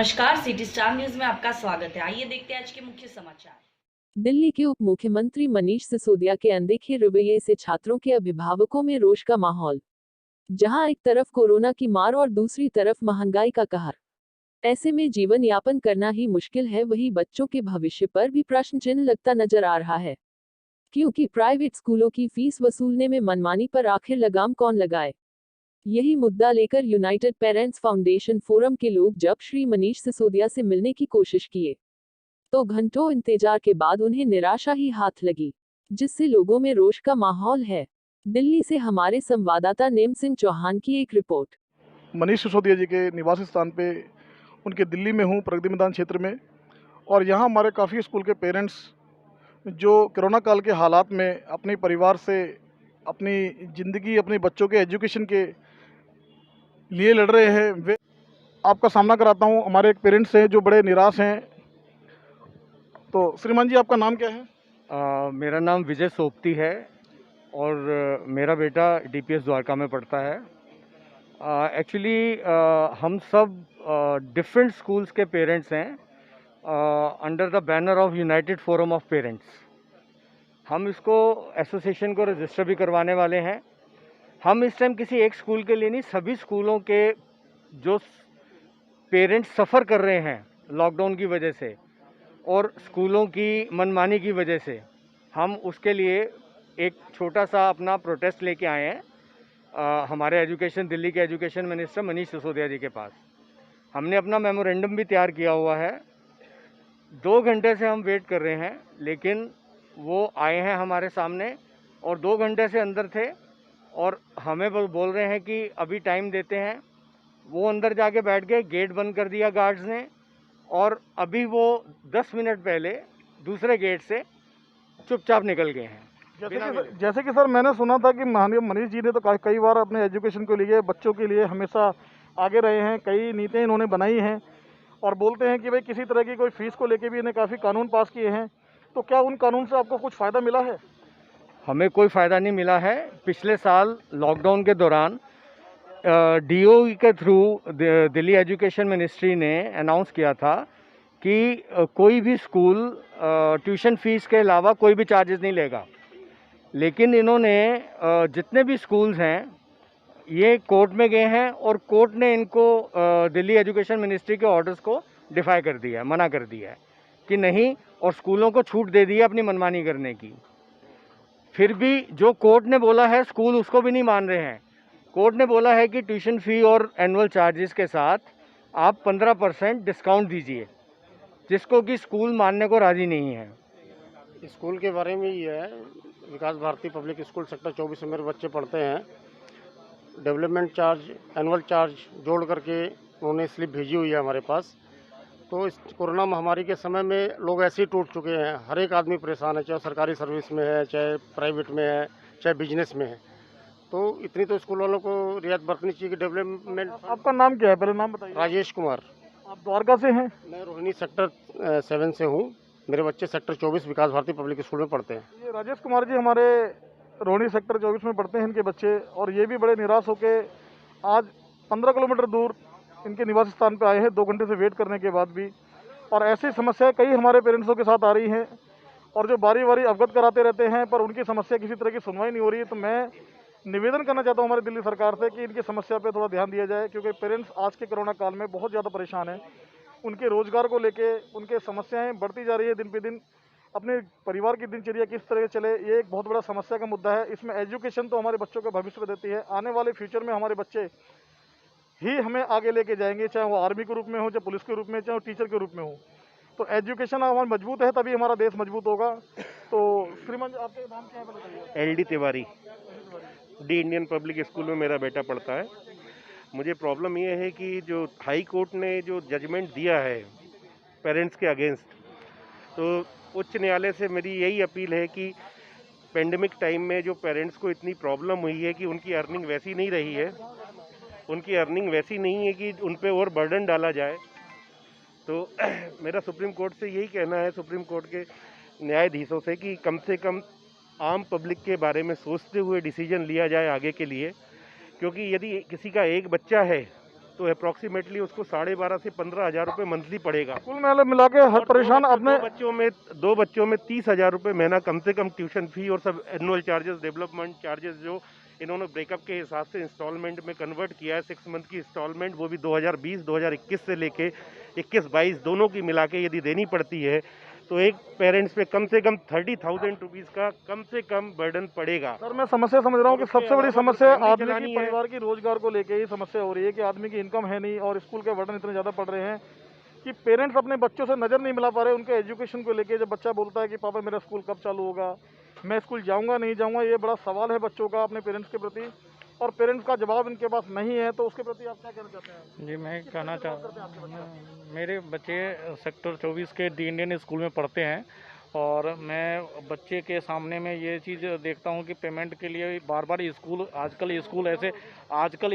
नमस्कार, city star news में आपका स्वागत है। आइए देखते हैं आज के मुख्य समाचार। दिल्ली के उप मुख्यमंत्री मनीष सिसोदिया के अनदेखे रवैये से छात्रों के अभिभावकों में रोष का माहौल। जहां एक तरफ कोरोना की मार और दूसरी तरफ महंगाई का कहर, ऐसे में जीवन यापन करना ही मुश्किल है। वहीं बच्चों के भविष्य पर भी प्रश्न चिन्ह लगता नजर आ रहा है, क्योंकि प्राइवेट स्कूलों की फीस वसूलने में मनमानी पर आखिर लगाम कौन लगाए। यही मुद्दा लेकर यूनाइटेड पेरेंट्स फाउंडेशन फोरम के लोग जब श्री मनीष सिसोदिया से मिलने की कोशिश किए, तो घंटों इंतजार के बाद उन्हें निराशा ही हाथ लगी, जिससे लोगों में रोष का माहौल है। दिल्ली से हमारे संवाददाता नेम सिंह चौहान की एक रिपोर्ट। मनीष सिसोदिया जी के निवास स्थान पे उनके दिल्ली में हूँ, प्रगति मैदान क्षेत्र में। और यहाँ हमारे काफ़ी स्कूल के पेरेंट्स जो कोरोना काल के हालात में अपने परिवार से, अपनी ज़िंदगी, अपने बच्चों के एजुकेशन के लिए लड़ रहे हैं, वे आपका सामना कराता हूँ। हमारे एक पेरेंट्स हैं जो बड़े निराश हैं। तो श्रीमान जी, आपका नाम क्या है? मेरा नाम विजय सोपती है और मेरा बेटा डीपीएस द्वारका में पढ़ता है। एक्चुअली हम सब डिफरेंट स्कूल्स के पेरेंट्स हैं under the banner of United forum of parents. हम इसको एसोसिएशन को रजिस्टर भी करवाने वाले हैं। हम इस टाइम किसी एक स्कूल के लिए नहीं, सभी स्कूलों के जो पेरेंट्स सफ़र कर रहे हैं लॉकडाउन की वजह से और स्कूलों की मनमानी की वजह से, हम उसके लिए एक छोटा सा अपना प्रोटेस्ट लेके आए हैं हमारे दिल्ली के एजुकेशन मिनिस्टर मनीष सिसोदिया जी के पास। हमने अपना मेमोरेंडम भी तैयार किया हुआ है। 2 घंटे से हम वेट कर रहे हैं, लेकिन वो आए हैं हमारे सामने और 2 घंटे से अंदर थे और हमें बोल रहे हैं कि अभी टाइम देते हैं। वो अंदर जाके बैठ गए, गेट बंद कर दिया गार्ड्स ने, और अभी वो 10 मिनट पहले दूसरे गेट से चुपचाप निकल गए हैं। जैसे कि सर, मैंने सुना था कि मनीष जी ने तो कई बार अपने एजुकेशन को लिए, बच्चों के लिए हमेशा आगे रहे हैं, कई नीतियाँ इन्होंने बनाई हैं और बोलते हैं कि भाई किसी तरह की कोई फीस को लेके भी इन्हें काफ़ी कानून पास किए हैं। तो क्या उन कानून से आपको कुछ फ़ायदा मिला है? हमें कोई फ़ायदा नहीं मिला है। पिछले साल लॉकडाउन के दौरान डीओई के थ्रू दिल्ली एजुकेशन मिनिस्ट्री ने अनाउंस किया था कि कोई भी स्कूल ट्यूशन फीस के अलावा कोई भी चार्जेस नहीं लेगा। लेकिन इन्होंने जितने भी स्कूल्स हैं ये कोर्ट में गए हैं और कोर्ट ने इनको दिल्ली एजुकेशन मिनिस्ट्री के ऑर्डर्स को डिफाई कर दिया है, मना कर दिया है कि नहीं, और स्कूलों को छूट दे दी है अपनी मनमानी करने की। फिर भी जो कोर्ट ने बोला है स्कूल उसको भी नहीं मान रहे हैं। कोर्ट ने बोला है कि ट्यूशन फ़ी और एनुअल चार्जेस के साथ आप 15% डिस्काउंट दीजिए, जिसको कि स्कूल मानने को राज़ी नहीं है। स्कूल के बारे में ये है, विकास भारती पब्लिक स्कूल सेक्टर 24 में मेरे बच्चे पढ़ते हैं। डेवलपमेंट चार्ज, एनुअल चार्ज जोड़ करके उन्होंने स्लिप भेजी हुई है हमारे पास। तो इस कोरोना महामारी के समय में लोग ऐसे ही टूट चुके हैं। हर एक आदमी परेशान है, चाहे सरकारी सर्विस में है, चाहे प्राइवेट में है, चाहे बिजनेस में है। तो इतनी तो स्कूल वालों को रियायत बरतनी चाहिए कि डेवलपमेंट। आपका नाम क्या है, पहले नाम बताइए। राजेश कुमार। आप द्वारका से हैं? मैं रोहिणी सेक्टर 7 से हूँ। मेरे बच्चे सेक्टर 24 विकास भारती पब्लिक स्कूल में पढ़ते हैं। ये राजेश कुमार जी हमारे रोहिणी सेक्टर 24 में पढ़ते हैं इनके बच्चे, और ये भी बड़े निराश होके आज 15 किलोमीटर दूर इनके निवास स्थान पे आए हैं, 2 घंटे से वेट करने के बाद भी। और ऐसी समस्याएं कई हमारे पेरेंट्सों के साथ आ रही हैं, और जो बारी बारी अवगत कराते रहते हैं, पर उनकी समस्या किसी तरह की सुनवाई नहीं हो रही है। तो मैं निवेदन करना चाहता हूँ हमारी दिल्ली सरकार से कि इनकी समस्या पे थोड़ा ध्यान दिया जाए, क्योंकि पेरेंट्स आज के कोरोना काल में बहुत ज़्यादा परेशान हैं। उनके रोजगार को लेके उनके समस्याएं बढ़ती जा रही है दिन पे दिन। अपने परिवार की दिनचर्या किस तरह चले, ये एक बहुत बड़ा समस्या का मुद्दा है। इसमें एजुकेशन तो हमारे बच्चों का भविष्य देती है। आने वाले फ्यूचर में हमारे बच्चे ही हमें आगे लेके जाएंगे, चाहे वो आर्मी के रूप में हो, चाहे पुलिस के रूप में, चाहे वो टीचर के रूप में हो। तो एजुकेशन हमारा मजबूत है, तभी हमारा देश मजबूत होगा। तो श्रीमान, आपके नाम क्या है बताइए। LD Tiwari, the Indian public school में मेरा बेटा पढ़ता है। मुझे प्रॉब्लम ये है कि जो हाई कोर्ट ने जो जजमेंट दिया है पेरेंट्स के अगेंस्ट, तो उच्च न्यायालय से मेरी यही अपील है कि पेंडेमिक टाइम में जो पेरेंट्स को इतनी प्रॉब्लम हुई है कि उनकी अर्निंग वैसी नहीं रही है, उनकी अर्निंग वैसी नहीं है कि उन पे और बर्डन डाला जाए। तो मेरा सुप्रीम कोर्ट से यही कहना है, सुप्रीम कोर्ट के न्यायाधीशों से कम आम पब्लिक के बारे में सोचते हुए डिसीजन लिया जाए आगे के लिए। क्योंकि यदि किसी का एक बच्चा है तो अप्रॉक्सीमेटली उसको 12,500 से 15,000 रुपये मंथली पड़ेगा। कुल मिला के हर और परेशान अपने दो बच्चों में 30,000 रुपये महीना कम से कम ट्यूशन फी और सब एनुअल चार्जेस, डेवलपमेंट चार्जेस जो इन्होंने ब्रेकअप के हिसाब से इंस्टॉलमेंट में कन्वर्ट किया है, 6 मंथ की इंस्टॉलमेंट, वो भी 2020-2021 से लेके 21-22 दोनों की मिला के यदि देनी पड़ती है तो एक पेरेंट्स पे कम से कम 30,000 रुपीज़ का कम से कम बर्डन पड़ेगा। सर मैं समस्या समझ रहा हूँ कि सबसे बड़ी समस्या फैमिली आदमी चलानी की है। परिवार की रोजगार को लेके ही समस्या हो रही है कि आदमी की इनकम है नहीं और स्कूल के बर्डन इतने ज़्यादा पड़ रहे हैं कि पेरेंट्स अपने बच्चों से नज़र नहीं मिला पा रहे उनके एजुकेशन को लेके। जब बच्चा बोलता है कि पापा मेरा स्कूल कब चालू होगा, मैं स्कूल जाऊँगा नहीं जाऊँगा, ये बड़ा सवाल है बच्चों का अपने पेरेंट्स के प्रति, और पेरेंट्स का जवाब इनके पास नहीं है। तो उसके प्रति आप क्या कहना चाहते हैं? जी, मैं कहना चाहता हूँ, मेरे बच्चे सेक्टर 24 के डी इंडियन स्कूल में पढ़ते हैं और मैं बच्चे के सामने में ये चीज़ देखता हूँ कि पेमेंट के लिए बार बार आजकल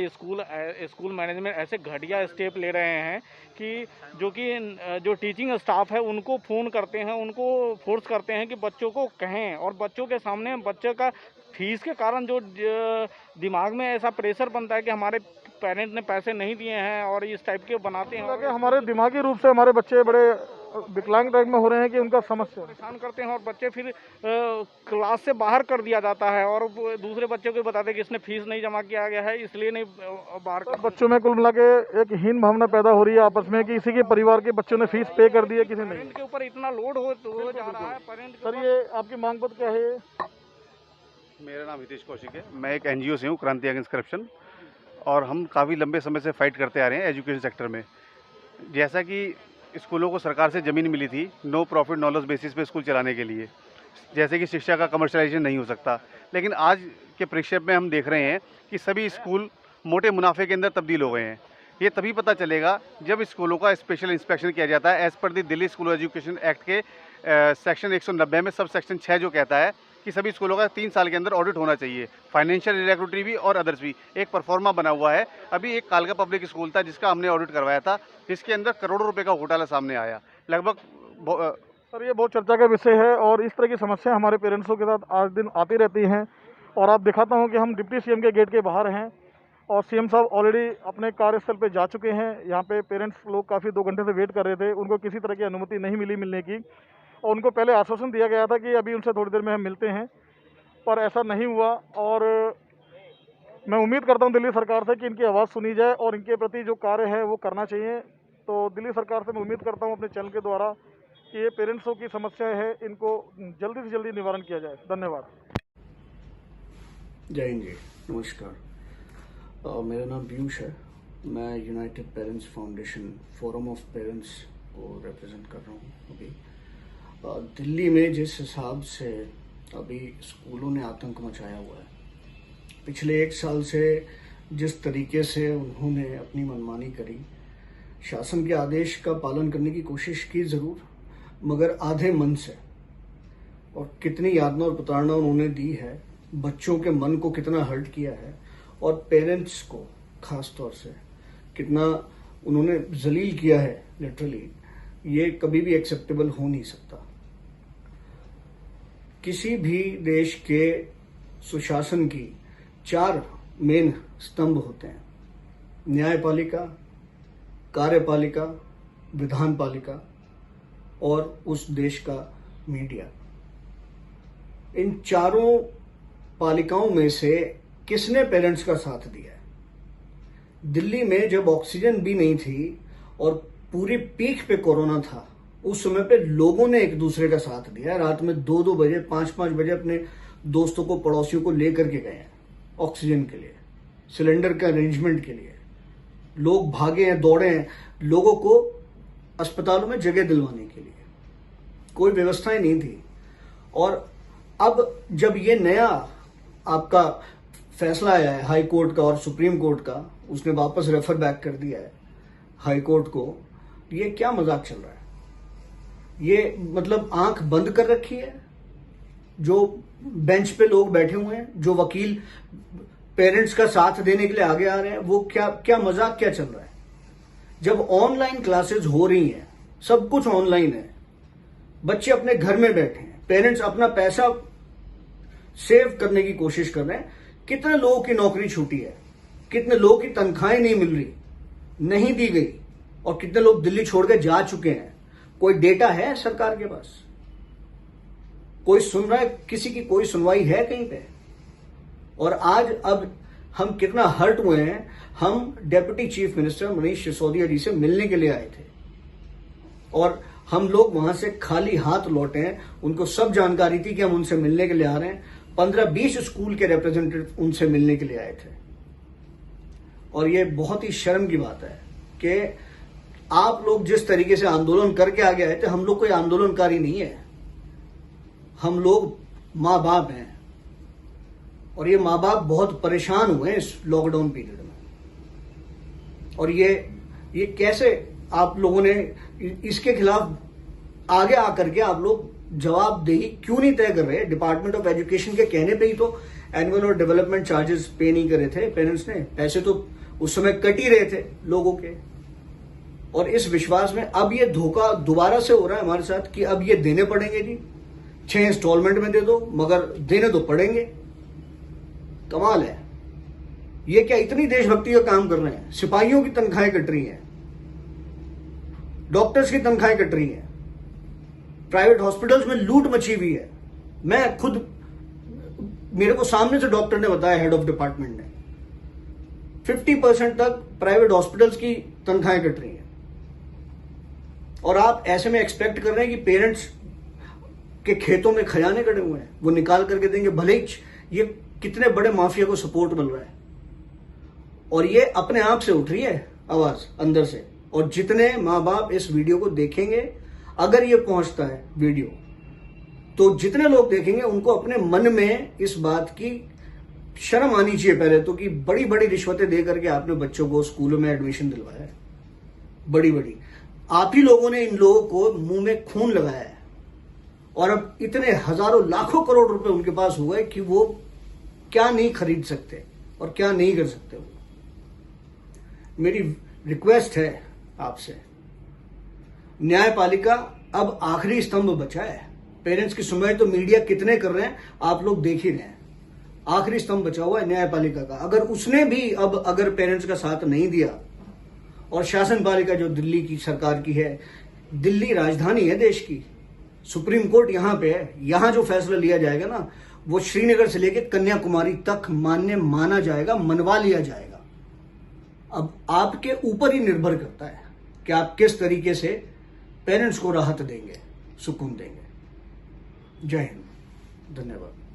स्कूल मैनेजमेंट ऐसे घटिया स्टेप ले रहे हैं कि जो टीचिंग स्टाफ है उनको फ़ोन करते हैं, उनको फोर्स करते हैं कि बच्चों को कहें, और बच्चों के सामने बच्चे का फीस के कारण जो दिमाग में ऐसा प्रेशर बनता है कि हमारे पेरेंट ने पैसे नहीं दिए हैं और इस टाइप के बनाते हैं। हमारे दिमागी रूप से हमारे बच्चे बड़े विकलांग टाइप में हो रहे हैं कि उनका समस्या परेशान करते हैं और बच्चे फिर क्लास से बाहर कर दिया जाता है और दूसरे बच्चों को बताते हैं कि इसने फीस नहीं जमा किया गया है इसलिए नहीं बाहर कर। बच्चों में कुल मिला के एक हीन भावना पैदा हो रही है आपस में कि किसी के परिवार के बच्चों ने फीस पे कर दी है, किसी ने पेरेंट के ऊपर इतना लोड हो जा रहा है। पेरेंट सर ये आपकी मांग पत्र क्या है? मेरा नाम हितेश कौशिक है, मैं एक NGO से हूँ, क्रांति अगेंस्ट करप्शन, और हम काफ़ी लंबे समय से फाइट करते आ रहे हैं एजुकेशन सेक्टर में। जैसा कि स्कूलों को सरकार से ज़मीन मिली थी no profit no loss basis पे स्कूल चलाने के लिए, जैसे कि शिक्षा का कमर्शलाइजेशन नहीं हो सकता, लेकिन आज के परिक्षेप में हम देख रहे हैं कि सभी स्कूल मोटे मुनाफे के अंदर तब्दील हो गए हैं। ये तभी पता चलेगा जब स्कूलों का स्पेशल इंस्पेक्शन किया जाता है as per the Delhi school education act के सेक्शन 190 में सब सेक्शन 6 जो कहता है कि सभी स्कूलों का 3 साल के अंदर ऑडिट होना चाहिए, फाइनेंशियल इरेगुलरिटी भी और अदर्स भी। एक परफॉर्मा बना हुआ है। अभी एक कालका पब्लिक स्कूल था जिसका हमने ऑडिट करवाया था, जिसके अंदर करोड़ों रुपए का घोटाला सामने आया लगभग। सर ये बहुत चर्चा का विषय है और इस तरह की समस्या हमारे पेरेंट्सों के साथ आज दिन आती रहती हैं। और आप दिखाता हूँ कि हम डिप्टी CM के गेट के बाहर हैं और CM साहब ऑलरेडी अपने कार्यस्थल पे जा चुके हैं। यहाँ पे पेरेंट्स लोग काफ़ी 2 घंटे से वेट कर रहे थे, उनको किसी तरह की अनुमति नहीं मिलने की, और उनको पहले आश्वासन दिया गया था कि अभी उनसे थोड़ी देर में हम मिलते हैं, पर ऐसा नहीं हुआ। और मैं उम्मीद करता हूं दिल्ली सरकार से कि इनकी आवाज़ सुनी जाए और इनके प्रति जो कार्य है वो करना चाहिए। तो दिल्ली सरकार से मैं उम्मीद करता हूं अपने चैनल के द्वारा कि ये पेरेंट्सों की समस्या है, इनको जल्दी से जल्दी निवारण किया जाए। धन्यवाद। जय हिंद जी, नमस्कार। मेरा नाम पीयूष है, मैं United parents foundation forum of parents को रिप्रेजेंट कर रहा हूँ। अभी दिल्ली में जिस हिसाब से अभी स्कूलों ने आतंक मचाया हुआ है, पिछले 1 साल से जिस तरीके से उन्होंने अपनी मनमानी करी, शासन के आदेश का पालन करने की कोशिश की ज़रूर, मगर आधे मन से, और कितनी यातना और प्रताड़ना उन्होंने दी है, बच्चों के मन को कितना हर्ट किया है और पेरेंट्स को खास तौर से कितना उन्होंने जलील किया है लिटरली, ये कभी भी एक्सेप्टेबल हो नहीं सकता। किसी भी देश के सुशासन की 4 मेन स्तंभ होते हैं: न्यायपालिका, कार्यपालिका, विधानपालिका और उस देश का मीडिया। इन चारों पालिकाओं में से किसने पेरेंट्स का साथ दिया है? दिल्ली में जब ऑक्सीजन भी नहीं थी और पूरी पीक पे कोरोना था, उस समय पे लोगों ने एक दूसरे का साथ दिया। रात में 2-2 बजे 5-5 बजे अपने दोस्तों को, पड़ोसियों को लेकर के गए हैं ऑक्सीजन के लिए, सिलेंडर के अरेंजमेंट के लिए। लोग भागे हैं, दौड़े हैं लोगों को अस्पतालों में जगह दिलवाने के लिए। कोई व्यवस्थाएं नहीं थी। और अब जब ये नया आपका फैसला आया है हाई कोर्ट का और सुप्रीम कोर्ट का, उसने वापस रेफर बैक कर दिया है हाई कोर्ट को, ये क्या मजाक चल रहा है? ये मतलब आंख बंद कर रखी है जो बेंच पे लोग बैठे हुए हैं, जो वकील पेरेंट्स का साथ देने के लिए आगे आ रहे हैं, वो क्या मजाक क्या चल रहा है? जब ऑनलाइन क्लासेस हो रही हैं, सब कुछ ऑनलाइन है, बच्चे अपने घर में बैठे हैं, पेरेंट्स अपना पैसा सेव करने की कोशिश कर रहे हैं, कितने लोगों की नौकरी छूटी है, कितने लोगों की तनख्वाहें नहीं मिल रही, नहीं दी गई और कितने लोग दिल्ली छोड़ के जा चुके हैं, कोई डेटा है सरकार के पास? कोई सुन रहा है? किसी की कोई सुनवाई है कहीं पे? और आज अब हम कितना हर्ट हुए हैं। हम deputy chief minister Manish Sisodia ji से मिलने के लिए आए थे और हम लोग वहां से खाली हाथ लौटे हैं। उनको सब जानकारी थी कि हम उनसे मिलने के लिए आ रहे हैं। 15-20 स्कूल के रिप्रेजेंटेटिव उनसे मिलने के लिए आए थे। और ये बहुत ही शर्म की बात है कि आप लोग जिस तरीके से आंदोलन करके आगे आए थे, हम लोग कोई आंदोलनकारी नहीं है। हम लोग माँ बाप हैं और ये माँ बाप बहुत परेशान हुए हैं इस लॉकडाउन पीरियड में। और ये कैसे आप लोगों ने इसके खिलाफ आगे आकर के आप लोग जवाबदेही क्यों नहीं तय कर रहे? डिपार्टमेंट ऑफ एजुकेशन के कहने पे ही तो एनुअल और डेवलपमेंट चार्जेस पे नहीं करे थे पेरेंट्स ने। पैसे तो उस समय कट ही रहे थे लोगों के। और इस विश्वास में अब ये धोखा दोबारा से हो रहा है हमारे साथ कि अब ये देने पड़ेंगे जी, 6 इंस्टॉलमेंट में दे दो, मगर देने तो पड़ेंगे। कमाल है। ये क्या इतनी देशभक्ति का काम कर रहे हैं? सिपाहियों की तनख्वाहें कट रही हैं, डॉक्टर्स की तनख्वाहें कट रही हैं, प्राइवेट हॉस्पिटल्स में लूट मची हुई है। मैं खुद, मेरे को सामने से डॉक्टर ने बताया, हेड ऑफ डिपार्टमेंट ने, 50% तक प्राइवेट हॉस्पिटल्स की तनख्वाहें कट रही हैं। और आप ऐसे में एक्सपेक्ट कर रहे हैं कि पेरेंट्स के खेतों में खजाने कटे हुए हैं, वो निकाल करके देंगे, भले ही ये कितने बड़े माफिया को सपोर्ट मिल रहा है। और ये अपने आप से उठ रही है आवाज अंदर से। और जितने माँ बाप इस वीडियो को देखेंगे, अगर ये पहुंचता है वीडियो, तो जितने लोग देखेंगे उनको अपने मन में इस बात की शर्म आनी चाहिए पहले तो, कि बड़ी बड़ी रिश्वतें दे करके आपने बच्चों को स्कूलों में एडमिशन दिलवाया है। बड़ी बड़ी आप ही लोगों ने इन लोगों को मुंह में खून लगाया है। और अब इतने हजारों लाखों करोड़ रुपए उनके पास हुए कि वो क्या नहीं खरीद सकते और क्या नहीं कर सकते। मेरी रिक्वेस्ट है आपसे, न्यायपालिका अब आखिरी स्तंभ बचा है। पेरेंट्स की सुनवाई तो मीडिया कितने कर रहे हैं आप लोग देख ही रहे हैं। आखिरी स्तंभ बचा हुआ है न्यायपालिका का। अगर उसने भी अब अगर पेरेंट्स का साथ नहीं दिया, और शासन पालिका जो दिल्ली की सरकार की है, दिल्ली राजधानी है देश की, सुप्रीम कोर्ट यहां पे है, यहां जो फैसला लिया जाएगा ना, वो श्रीनगर से लेकर कन्याकुमारी तक मान्य माना जाएगा, मनवा लिया जाएगा। अब आपके ऊपर ही निर्भर करता है कि आप किस तरीके से पेरेंट्स को राहत देंगे, सुकून देंगे। जय हिंद, धन्यवाद।